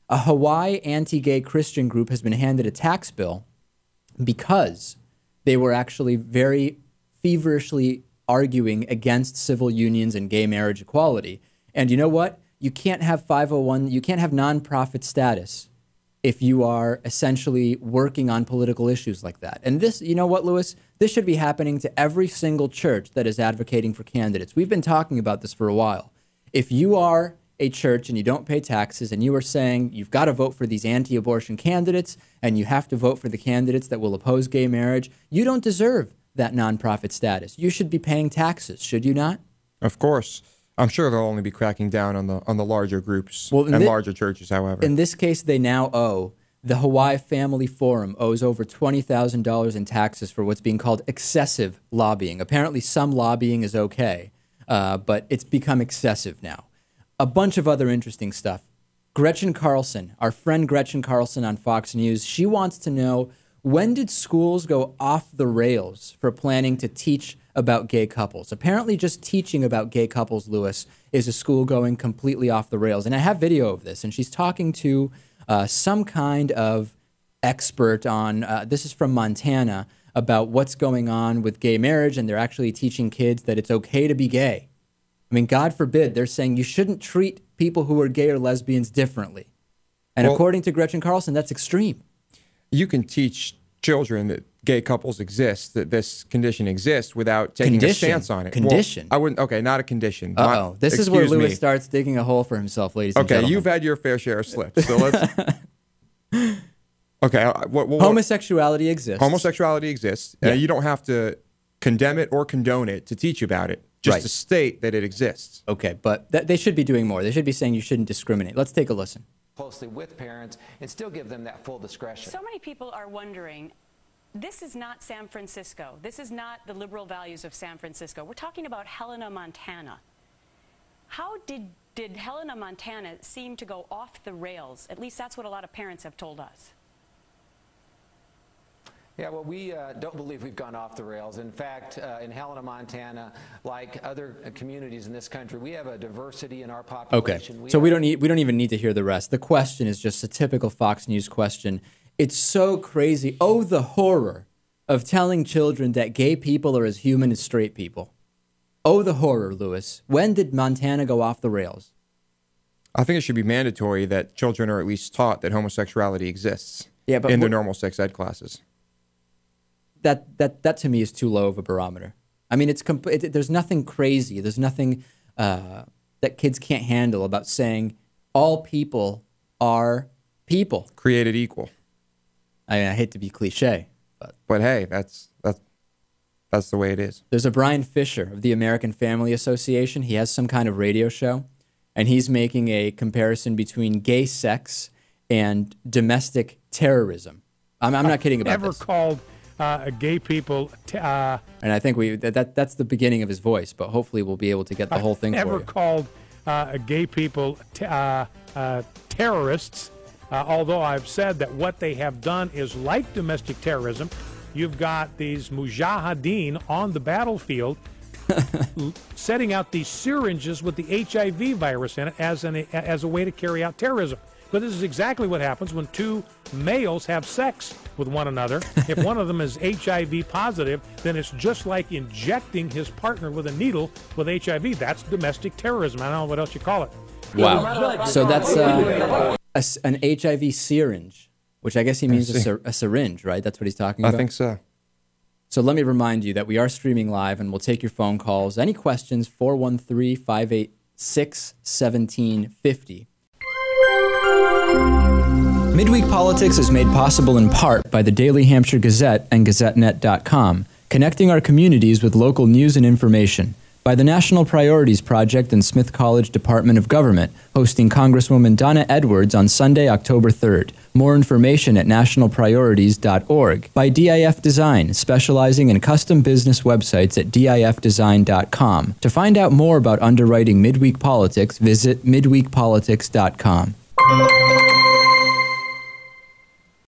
A Hawaii anti-gay Christian group has been handed a tax bill because they were actually very feverishly arguing against civil unions and gay marriage equality. And you know what? You can't have 501, you can't have nonprofit status if you are essentially working on political issues like that. And this, you know what, Lewis? This should be happening to every single church that is advocating for candidates. We've been talking about this for a while. If you are a church and you don't pay taxes and you are saying you've got to vote for these anti-abortion candidates and you have to vote for the candidates that will oppose gay marriage, you don't deserve that nonprofit status. You should be paying taxes, should you not? Of course. I'm sure they'll only be cracking down on the larger groups and larger churches, however. In this case, they now owe. The Hawaii Family Forum owes over $20,000 in taxes for what's being called excessive lobbying. Apparently, some lobbying is okay, but it's become excessive now. A bunch of other interesting stuff. Gretchen Carlson, our friend Gretchen Carlson on Fox News, she wants to know, when did schools go off the rails for planning to teach about gay couples? Apparently just teaching about gay couples, Lewis, is a school going completely off the rails. And I have video of this, and she's talking to some kind of expert on, this is from Montana, about what's going on with gay marriage, and they're actually teaching kids that it's okay to be gay. I mean, God forbid, they're saying you shouldn't treat people who are gay or lesbians differently. And according to Gretchen Carlson, that's extreme. You can teach children that gay couples exist, that this condition exists, without taking a stance on it. Condition? Well, I wouldn't. Okay, not a condition. Uh-oh. This is where Lewis starts digging a hole for himself, ladies and gentlemen. Okay, you've had your fair share of slips, so let's... Okay. Homosexuality exists. Homosexuality exists. Yeah. You don't have to condemn it or condone it to teach about it, just to state that it exists. Okay, but they should be doing more. They should be saying you shouldn't discriminate. Let's take a listen. Closely with parents and still give them that full discretion. So many people are wondering, this is not San Francisco. This is not the liberal values of San Francisco. We're talking about Helena, Montana. How did Helena, Montana seem to go off the rails? At least that's what a lot of parents have told us. Yeah, well, we don't believe we've gone off the rails. In fact, in Helena, Montana, like other communities in this country, we have a diversity in our population. Okay, so we don't even need to hear the rest. The question is just a typical Fox News question. It's so crazy. Oh, the horror of telling children that gay people are as human as straight people. Oh, the horror, Lewis. When did Montana go off the rails? I think it should be mandatory that children are at least taught that homosexuality exists in their normal sex ed classes. That to me is too low of a barometer. I mean, there's nothing crazy. There's nothing that kids can't handle about saying all people are people. Created equal. I mean, I hate to be cliche. But hey, that's the way it is. There's a Bryan Fischer of the American Family Association. He has some kind of radio show, and he's making a comparison between gay sex and domestic terrorism. I'm not kidding about this. Ever called gay people... and I think that's the beginning of his voice, but hopefully we'll be able to get the whole thing for you. Ever called gay people terrorists, although I've said that what they have done is like domestic terrorism. You've got these mujahideen on the battlefield setting out these syringes with the HIV virus in it as a way to carry out terrorism. But this is exactly what happens when two males have sex with one another. If one of them is HIV positive, then it's just like injecting his partner with a needle with HIV. That's domestic terrorism. I don't know what else you call it. Wow. So that's an HIV syringe, which I guess he means a syringe, right? That's what he's talking about? I think so. So let me remind you that we are streaming live, and we'll take your phone calls. Any questions, 413-586-1750. Midweek Politics is made possible in part by the Daily Hampshire Gazette and GazetteNet.com, connecting our communities with local news and information. By the National Priorities Project and Smith College Department of Government, hosting Congresswoman Donna Edwards on Sunday, October 3rd. More information at nationalpriorities.org. By DIF Design, specializing in custom business websites at difdesign.com. To find out more about underwriting Midweek Politics, visit midweekpolitics.com.